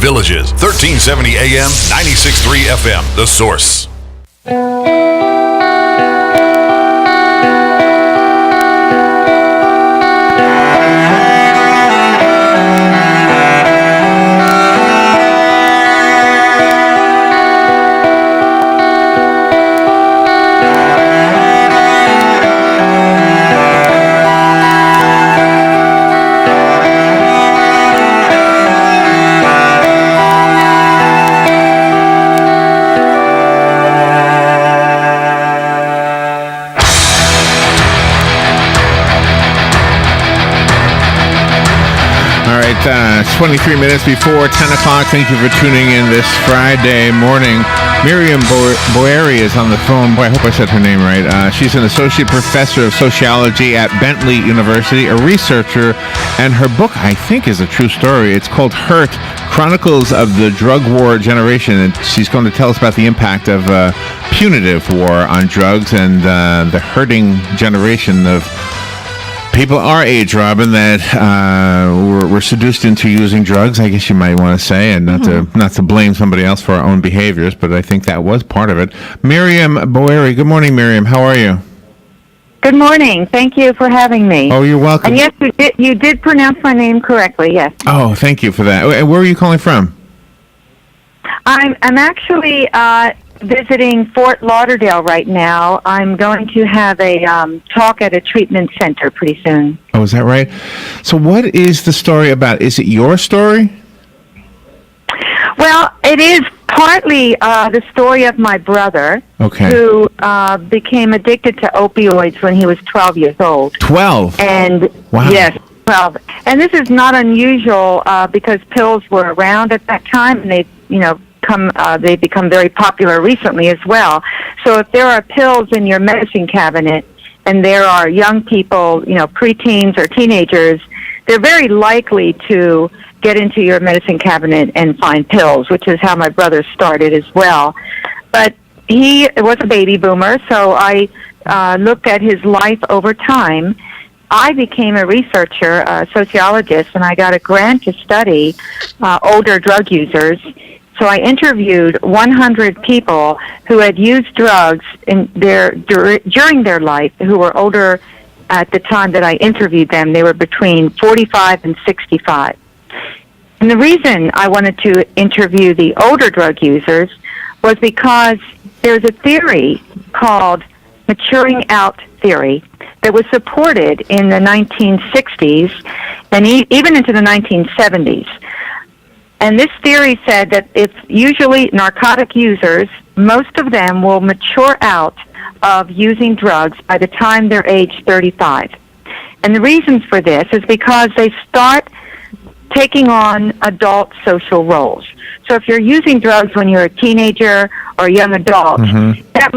villages. 1370 AM, 96.3 FM, The Source. It's 23 minutes before 10 o'clock. Thank you for tuning in this Friday morning. Miriam Boeri is on the phone. Boy, I hope I said her name right. She's an associate professor of sociology at Bentley University, a researcher, and her book, I think, is a true story. It's called Hurt, Chronicles of the Drug War Generation, and she's going to tell us about the impact of punitive war on drugs and the hurting generation of people our age, Robin, that were seduced into using drugs, I guess you might want to say, and not to blame somebody else for our own behaviors, but I think that was part of it. Miriam Boeri. Good morning, Miriam. How are you? Good morning. Thank you for having me. Oh, you're welcome. And yes, you did pronounce my name correctly, yes. Oh, thank you for that. And where are you calling from? I'm actually visiting Fort Lauderdale right now. I'm going to have a talk at a treatment center pretty soon. Oh, is that right? So what is the story about? Is it your story? Well, it is partly the story of my brother, who became addicted to opioids when he was 12 years old. 12? And wow. Yes, 12. And this is not unusual because pills were around at that time, and they become very popular recently as well. So if there are pills in your medicine cabinet and there are young people, preteens or teenagers, they're very likely to get into your medicine cabinet and find pills, which is how my brother started as well. But he was a baby boomer, so I looked at his life over time. I became a researcher, a sociologist, and I got a grant to study older drug users. So I interviewed 100 people who had used drugs during their life, who were older at the time that I interviewed them. They were between 45 and 65. And the reason I wanted to interview the older drug users was because there's a theory called maturing out theory that was supported in the 1960s and even into the 1970s. And this theory said that it's usually narcotic users, most of them will mature out of using drugs by the time they're age 35. And the reasons for this is because they start taking on adult social roles. So if you're using drugs when you're a teenager or a young adult, that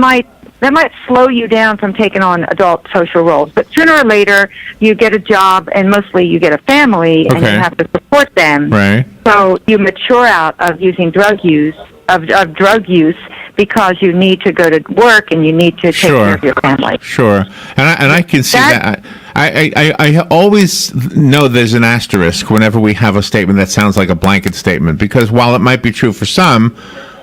might slow you down from taking on adult social roles. But sooner or later, you get a job, and mostly you get a family, and you have to support them. Right. So you mature out of using drug use, of drug use, because you need to go to work and you need to take care of your family. Sure. And I can see that. I always know there's an asterisk whenever we have a statement that sounds like a blanket statement, because while it might be true for some,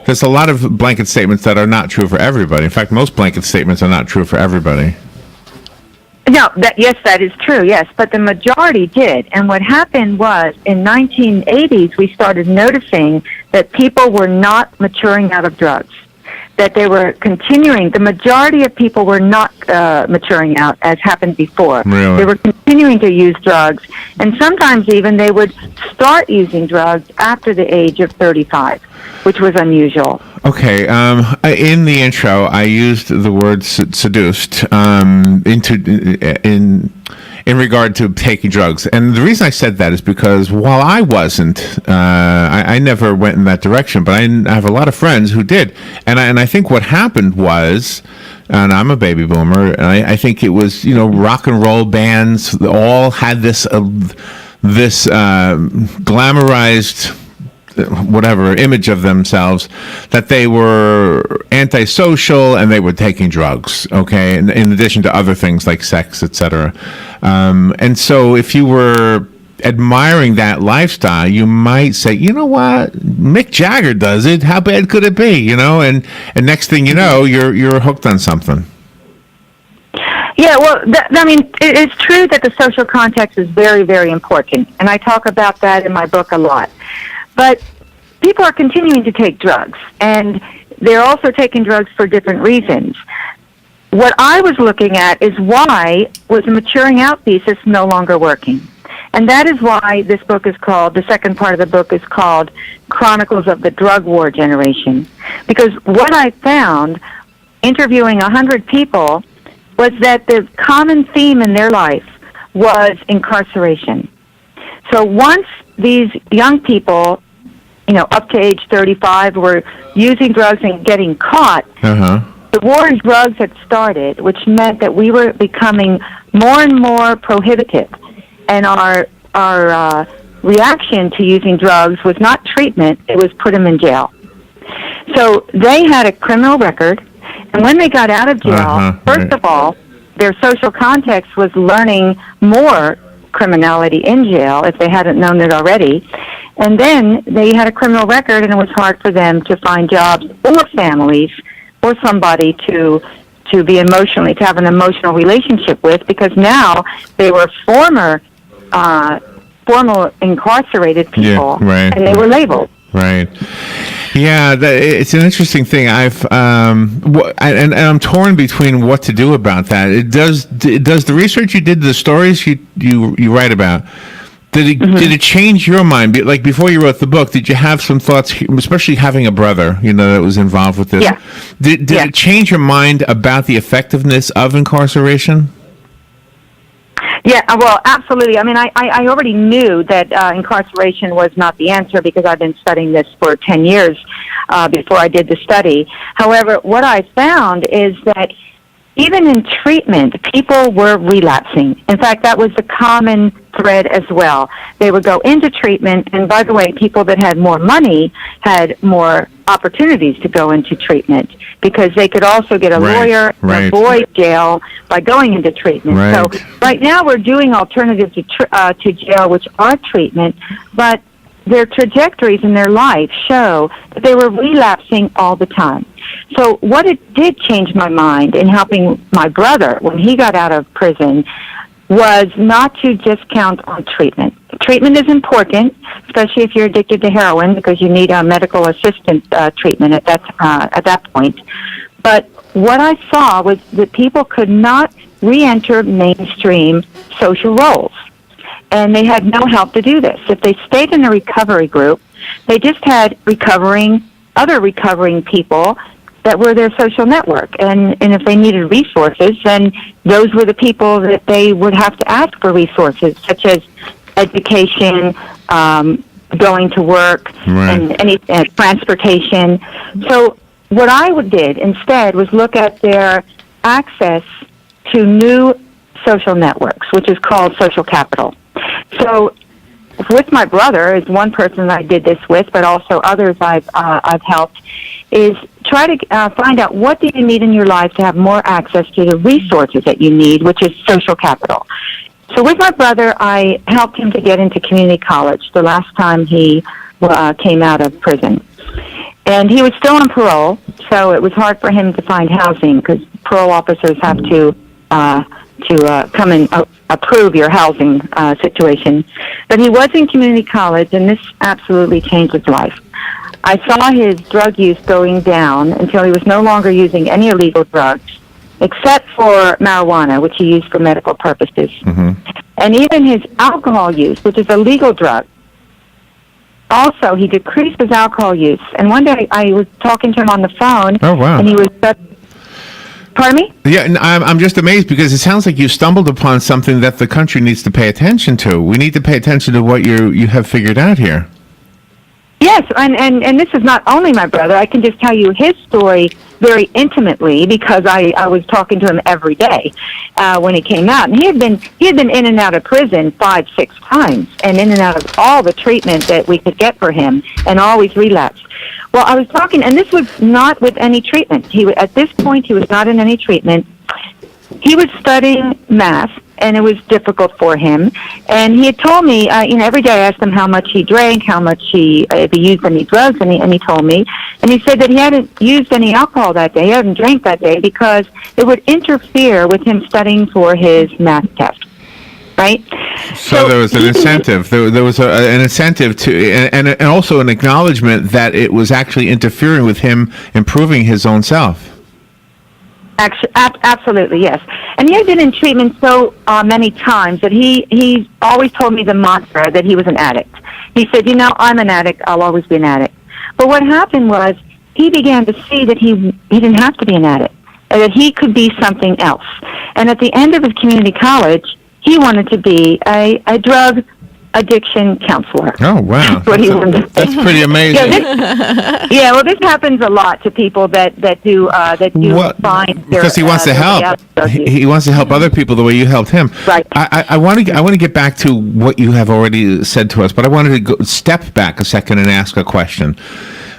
there's a lot of blanket statements that are not true for everybody. In fact, most blanket statements are not true for everybody. No, yes, that is true, yes. But the majority did. And what happened was, in 1980s, we started noticing that people were not maturing out of drugs, that they were continuing. The majority of people were not maturing out, as happened before. Really? They were continuing to use drugs. And sometimes even they would start using drugs after the age of 35, which was unusual. Okay. In the intro, I used the word seduced in regard to taking drugs. And the reason I said that is because while I wasn't, I never went in that direction, but I have a lot of friends who did. And I think what happened was, and I'm a baby boomer, and I think it was, rock and roll bands all had this glamorized whatever image of themselves, that they were antisocial and they were taking drugs, okay, in addition to other things like sex, etc. And so if you were admiring that lifestyle, you might say, you know what, Mick Jagger does it. How bad could it be? And next thing you know, you're hooked on something. Yeah, well, it's true that the social context is very, very important, and I talk about that in my book a lot. But people are continuing to take drugs, and they're also taking drugs for different reasons. What I was looking at is why was the maturing out thesis no longer working? And that is why this book is called, the second part of the book is called Chronicles of the Drug War Generation. Because what I found, interviewing 100 people, was that the common theme in their life was incarceration. So once these young people, up to age 35, were using drugs and getting caught, the war on drugs had started, which meant that we were becoming more and more prohibitive. And our reaction to using drugs was not treatment, it was put them in jail. So they had a criminal record, and when they got out of jail, first of all, their social context was learning more criminality in jail if they hadn't known it already. And then they had a criminal record, and it was hard for them to find jobs or families or somebody to have an emotional relationship with, because now they were former incarcerated people, and they were labeled. Right. Yeah, it's an interesting thing. And I'm torn between what to do about that. Does the research you did, the stories you write about, did it change your mind? Like before you wrote the book, did you have some thoughts, especially having a brother, that was involved with this? Yeah. Did it change your mind about the effectiveness of incarceration? Yeah, well, absolutely. I mean, I already knew that incarceration was not the answer because I've been studying this for 10 years before I did the study. However, what I found is that even in treatment, people were relapsing. In fact, that was the common thread as well. They would go into treatment, and by the way, people that had more money had more opportunities to go into treatment because they could also get a lawyer and avoid jail by going into treatment. So right now we're doing alternatives to jail, which are treatment, but their trajectories in their life show that they were relapsing all the time. So what it did change my mind in helping my brother when he got out of prison was not to just count on treatment. Treatment is important, especially if you're addicted to heroin, because you need a medical assistant treatment at that point. But what I saw was that people could not re-enter mainstream social roles, and they had no help to do this. If they stayed in a recovery group, they just had other recovering people that were their social network. And if they needed resources, then those were the people that they would have to ask for resources, such as education, going to work, and any transportation. So what I did instead was look at their access to new social networks, which is called social capital. So with my brother, is one person I did this with, but also others I've helped, is try to find out what do you need in your life to have more access to the resources that you need, which is social capital. So with my brother, I helped him to get into community college the last time he came out of prison. And he was still on parole, so it was hard for him to find housing because parole officers have to come and approve your housing situation. But he was in community college, and this absolutely changed his life. I saw his drug use going down until he was no longer using any illegal drugs, except for marijuana, which he used for medical purposes. And even his alcohol use, which is a legal drug. Also, he decreased his alcohol use. And one day I was talking to him on the phone. Oh, wow. And he was... Pardon me? Yeah, and I'm just amazed because it sounds like you stumbled upon something that the country needs to pay attention to. We need to pay attention to what you have figured out here. Yes, and this is not only my brother. I can just tell you his story very intimately because I was talking to him every day when he came out. And he had been in and out of prison 5-6 times and in and out of all the treatment that we could get for him and always relapsed. Well, I was talking, and this was not with any treatment. At this point, he was not in any treatment. He was studying math and it was difficult for him. And he had told me, every day I asked him how much he drank, if he used any drugs, and he told me. And he said that he hadn't used any alcohol that day, he hadn't drank that day, because it would interfere with him studying for his math test. Right? So there was an incentive. There was an incentive to, and also an acknowledgement that it was actually interfering with him improving his own self. Absolutely, yes. And he had been in treatment so many times that he always told me the mantra that he was an addict. He said, I'm an addict, I'll always be an addict. But what happened was he began to see that he didn't have to be an addict, that he could be something else. And at the end of his community college, he wanted to be a drug addiction counselor. Oh, wow. That's pretty amazing. This happens a lot to people that do find because he wants to help. He wants to help other people the way you helped him. Right. I want to get back to what you have already said to us, but I wanted to step back a second and ask a question.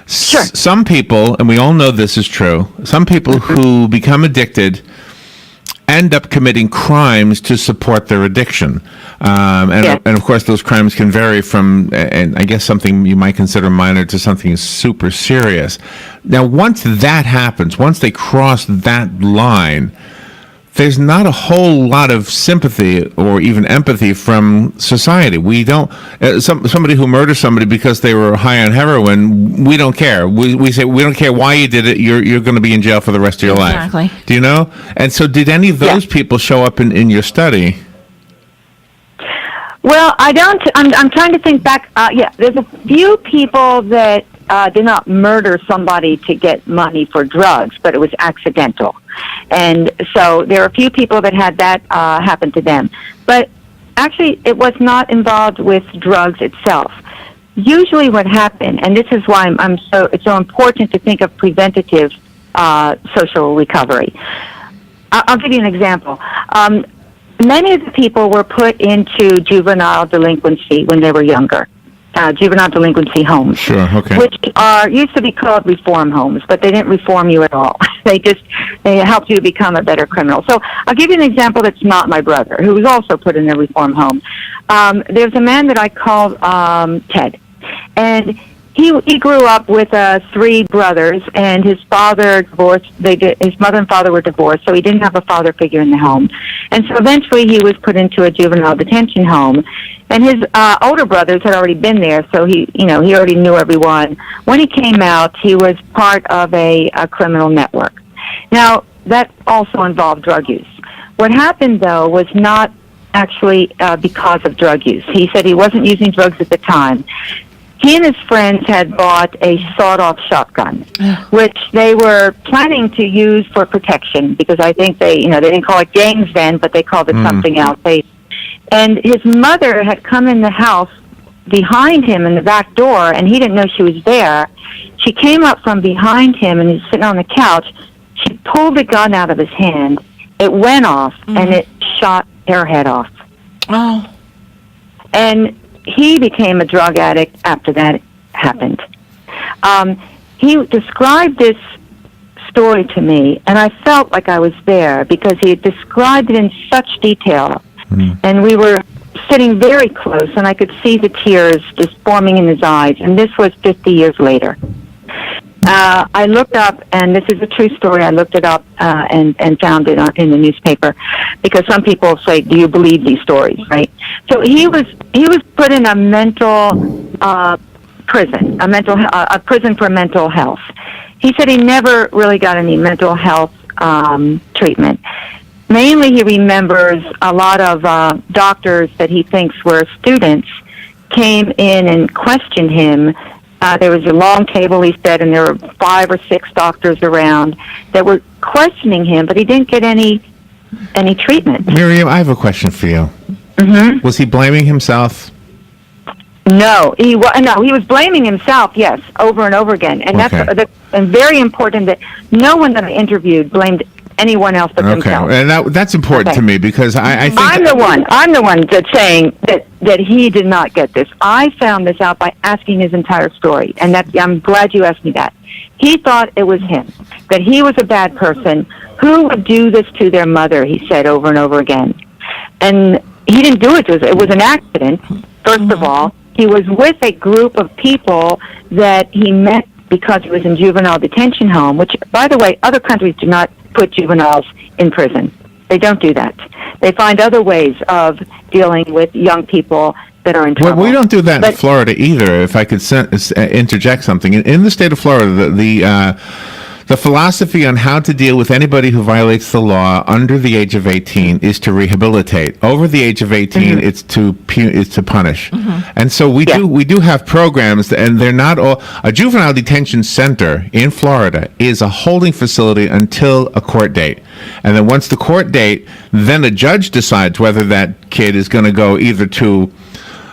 Sure. Some people, and we all know this is true, some people who become addicted end up committing crimes to support their addiction. And of course, those crimes can vary from, and I guess something you might consider minor to something super serious. Now, once that happens, once they cross that line, there's not a whole lot of sympathy or even empathy from society. We don't, somebody who murders somebody because they were high on heroin, we don't care. We say, we don't care why you did it, you're going to be in jail for the rest of your life. Do you know? And so did any of those people show up in your study? Well, I don't, I'm trying to think back. There's a few people that did not murder somebody to get money for drugs, but it was accidental. And so there are a few people that had that happen to them. But actually, it was not involved with drugs itself. Usually what happened, and this is why it's so important to think of preventative social recovery. I'll give you an example. Many of the people were put into juvenile delinquency when they were younger. Juvenile delinquency homes, which used to be called reform homes, but they didn't reform you at all. They helped you to become a better criminal. So I'll give you an example that's not my brother, who was also put in a reform home. There's a man that I call Ted, and he grew up with 3 brothers, and his father divorced. His mother and father were divorced, so he didn't have a father figure in the home. And so eventually he was put into a juvenile detention home. And his older brothers had already been there, so he already knew everyone. When he came out, he was part of a criminal network. Now, that also involved drug use. What happened, though, was not actually because of drug use. He said he wasn't using drugs at the time. He and his friends had bought a sawed-off shotgun, which they were planning to use for protection, because I think they didn't call it gangs then, but they called it something else. And his mother had come in the house behind him in the back door, and he didn't know she was there. She came up from behind him, and he's sitting on the couch. She pulled the gun out of his hand. It went off, and it shot her head off. Oh. And he became a drug addict after that happened. He described this story to me, and I felt like I was there, because he had described it in such detail. And we were sitting very close, and I could see the tears just forming in his eyes. And this was 50 years later. I looked up, and this is a true story. I looked it up and found it in the newspaper, because some people say, "Do you believe these stories?" Right? So he was put in a mental prison, a prison for mental health. He said he never really got any mental health treatment. Mainly, he remembers a lot of doctors that he thinks were students came in and questioned him. There was a long table, he said, and there were 5 or 6 doctors around that were questioning him, but he didn't get any treatment. Miriam, I have a question for you. Was he blaming himself? No, he was blaming himself, yes, over and over again. And that's very important that no one that I interviewed blamed anyone else but themselves. And that's important to me, because I think I'm the one that's saying that he did not get this. I found this out by asking his entire story, and I'm glad you asked me that. He thought it was him, that he was a bad person. Who would do this to their mother, he said over and over again. And he didn't do it. It was an accident, first of all. He was with a group of people that he met because he was in juvenile detention home, which, by the way, other countries do not put juveniles in prison. They don't do that. They find other ways of dealing with young people that are in trouble. Well, we don't do that in Florida either, if I could interject something. In the state of Florida, the philosophy on how to deal with anybody who violates the law under the age of 18 is to rehabilitate. Over the age of 18, it's to punish. And so we do have programs, and they're not all. A juvenile detention center in Florida is a holding facility until a court date. And then once the court date, then a judge decides whether that kid is going to go either to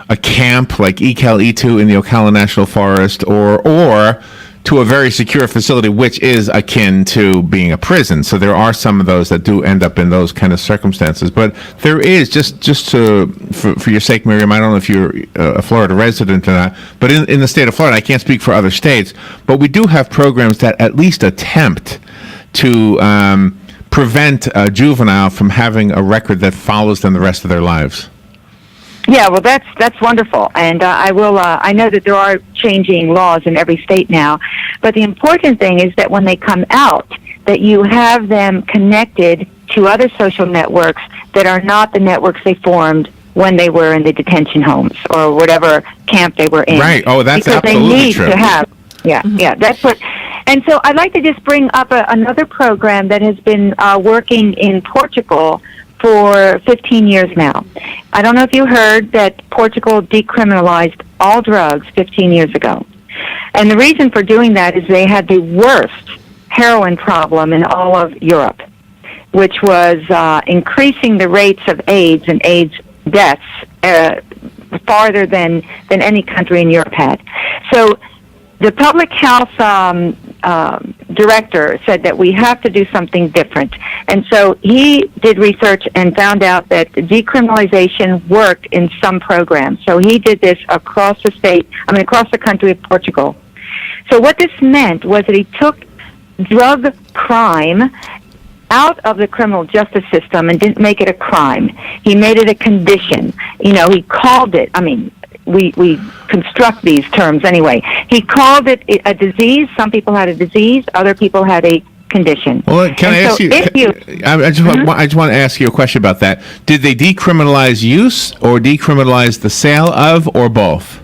a camp like ECAL E2 in the Ocala National Forest or to a very secure facility, which is akin to being a prison. So there are some of those that do end up in those kind of circumstances. But there is, for your sake, Miriam, I don't know if you're a Florida resident or not, but in the state of Florida, I can't speak for other states, but we do have programs that at least attempt to prevent a juvenile from having a record that follows them the rest of their lives. Yeah, well, that's wonderful, and I know that there are changing laws in every state now, but the important thing is that when they come out, that you have them connected to other social networks that are not the networks they formed when they were in the detention homes or whatever camp they were in. Right. Oh, that's because absolutely they need true. to have. Yeah, that's what. And so I'd like to just bring up another program that has been working in Portugal for 15 years now. I don't know if you heard that Portugal decriminalized all drugs 15 years ago. And the reason for doing that is they had the worst heroin problem in all of Europe, which was increasing the rates of AIDS and AIDS deaths farther than any country in Europe had. So the public health director said that we have to do something different. And so he did research and found out that decriminalization worked in some programs. So he did this across the country of Portugal. So what this meant was that he took drug crime out of the criminal justice system and didn't make it a crime. He made it a condition. He called it, we construct these terms anyway. He called it a disease. Some people had a disease. Other people had a condition. Well, can I ask you? I just want to ask you a question about that. Did they decriminalize use or decriminalize the sale of, or both?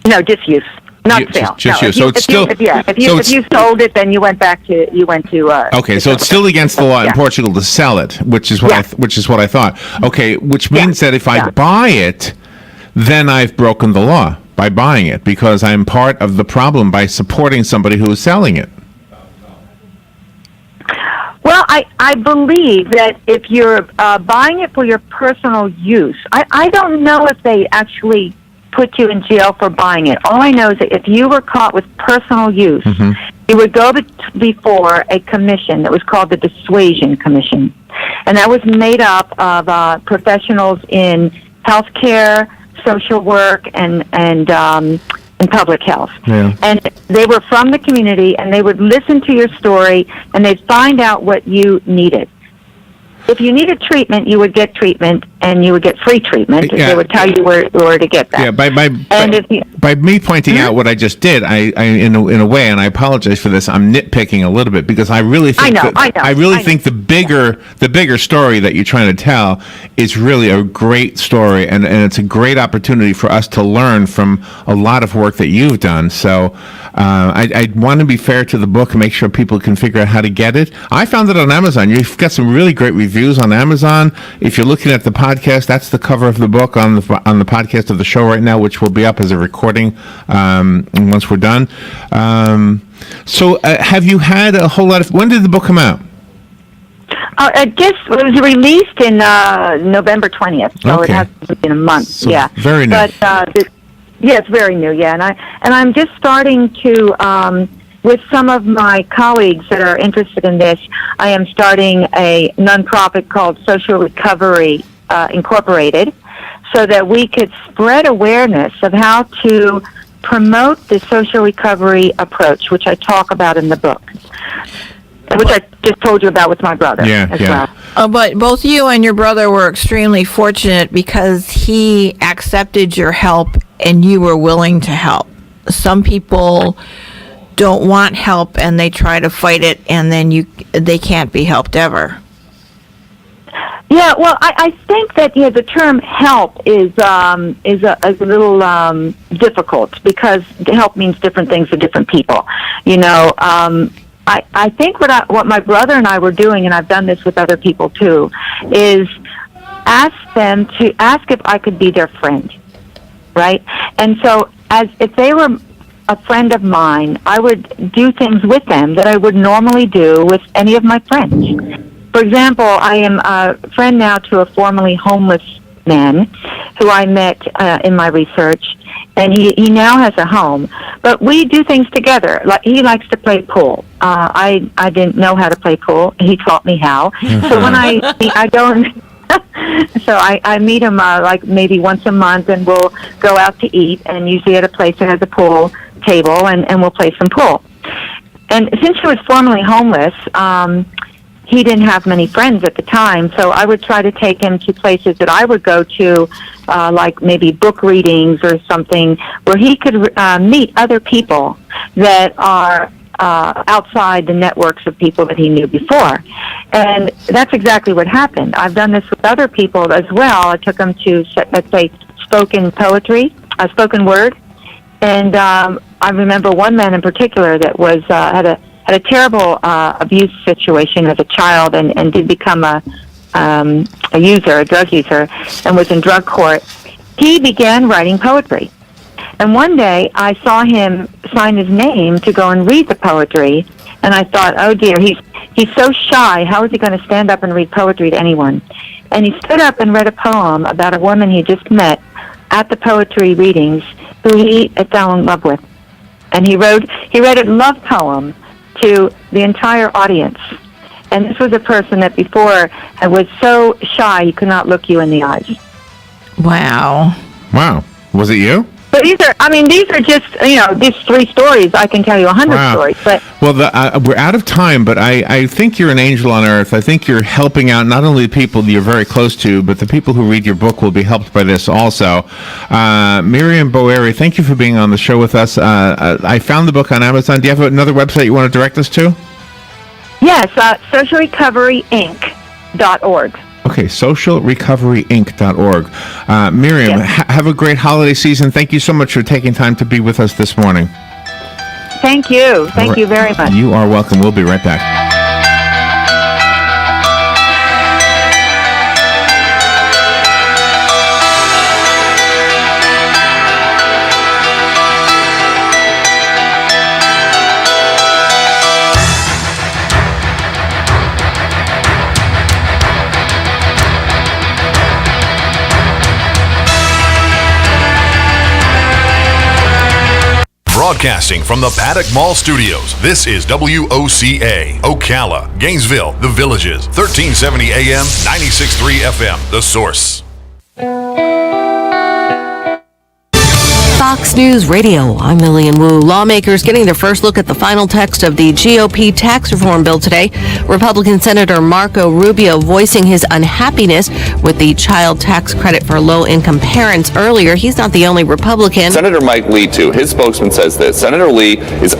No, just use, not sale. Just no, use. So it's still. If you sold it, then you went to. Okay, so it's still against the law in Portugal to sell it, which is what I thought. Okay, which means that if I buy it, then I've broken the law by buying it because I'm part of the problem by supporting somebody who is selling it. Well, I believe that if you're buying it for your personal use, I don't know if they actually put you in jail for buying it. All I know is that if you were caught with personal use, you would go before a commission that was called the Dissuasion Commission. And that was made up of professionals in healthcare, social work, and public health. Yeah. And they were from the community, and they would listen to your story, and they'd find out what you needed. If you needed treatment, you would get treatment, and you would get free treatment. Yeah. They would tell you where to get that. Yeah, by me pointing out what I just did, I in a way, and I apologize for this, I'm nitpicking a little bit because I really think think the bigger story that you're trying to tell is really a great story, and it's a great opportunity for us to learn from a lot of work that you've done. So I want to be fair to the book and make sure people can figure out how to get it. I found it on Amazon. You've got some really great reviews on Amazon. If you're looking at the podcast, that's the cover of the book on the podcast of the show right now, which will be up as a recording once we're done. So have you had a whole lot of... When did the book come out? It was released in November 20th, so It hasn't been a month. So very new. But it's very new. Yeah, and I'm just starting to, with some of my colleagues that are interested in this, I am starting a nonprofit called Social Recovery Incorporated, so that we could spread awareness of how to promote the social recovery approach, which I talk about in the book. which I just told you about with my brother as well. But both you and your brother were extremely fortunate because he accepted your help and you were willing to help. Some people don't want help and they try to fight it, and then they can't be helped ever. Yeah, well, I think that the term help is a little difficult because help means different things to different people. I think what my brother and I were doing, and I've done this with other people too, is ask if I could be their friend, right? And so if they were a friend of mine, I would do things with them that I would normally do with any of my friends. For example, I am a friend now to a formerly homeless man who I met in my research, and he now has a home. But we do things together. Like he likes to play pool. I didn't know how to play pool. He taught me how. So when I don't. So I meet him like maybe once a month, and we'll go out to eat, and usually at a place that has a pool table, and we'll play some pool. And since he was formerly homeless, he didn't have many friends at the time, so I would try to take him to places that I would go to, like maybe book readings or something, where he could meet other people that are outside the networks of people that he knew before. And that's exactly what happened. I've done this with other people as well. I took them to, let's say, spoken word. And I remember one man in particular that was had a terrible abuse situation as a child, and did become a drug user, and was in drug court. He began writing poetry. And one day I saw him sign his name to go and read the poetry, and I thought, oh dear, he's so shy. How is he going to stand up and read poetry to anyone? And he stood up and read a poem about a woman he just met at the poetry readings who he fell in love with. And he read a love poem to the entire audience. And this was a person that before was so shy he could not look you in the eyes. Wow. Was it you? So these are just, these 3 stories. I can tell you 100 stories. But we're out of time, but I think you're an angel on earth. I think you're helping out not only the people you're very close to, but the people who read your book will be helped by this also. Miriam Boeri, thank you for being on the show with us. I found the book on Amazon. Do you have another website you want to direct us to? Yes, socialrecoveryinc.org. Okay, socialrecoveryinc.org. Miriam, have a great holiday season. Thank you so much for taking time to be with us this morning. Thank you. Thank you very much. You are welcome. We'll be right back. Broadcasting from the Paddock Mall Studios, this is WOCA, Ocala, Gainesville, The Villages, 1370 AM, 96.3 FM, The Source. Fox News Radio, I'm Lillian Wu. Lawmakers getting their first look at the final text of the GOP tax reform bill today. Republican Senator Marco Rubio voicing his unhappiness with the child tax credit for low-income parents earlier. He's not the only Republican. Senator Mike Lee, too. His spokesman says this. Senator Lee is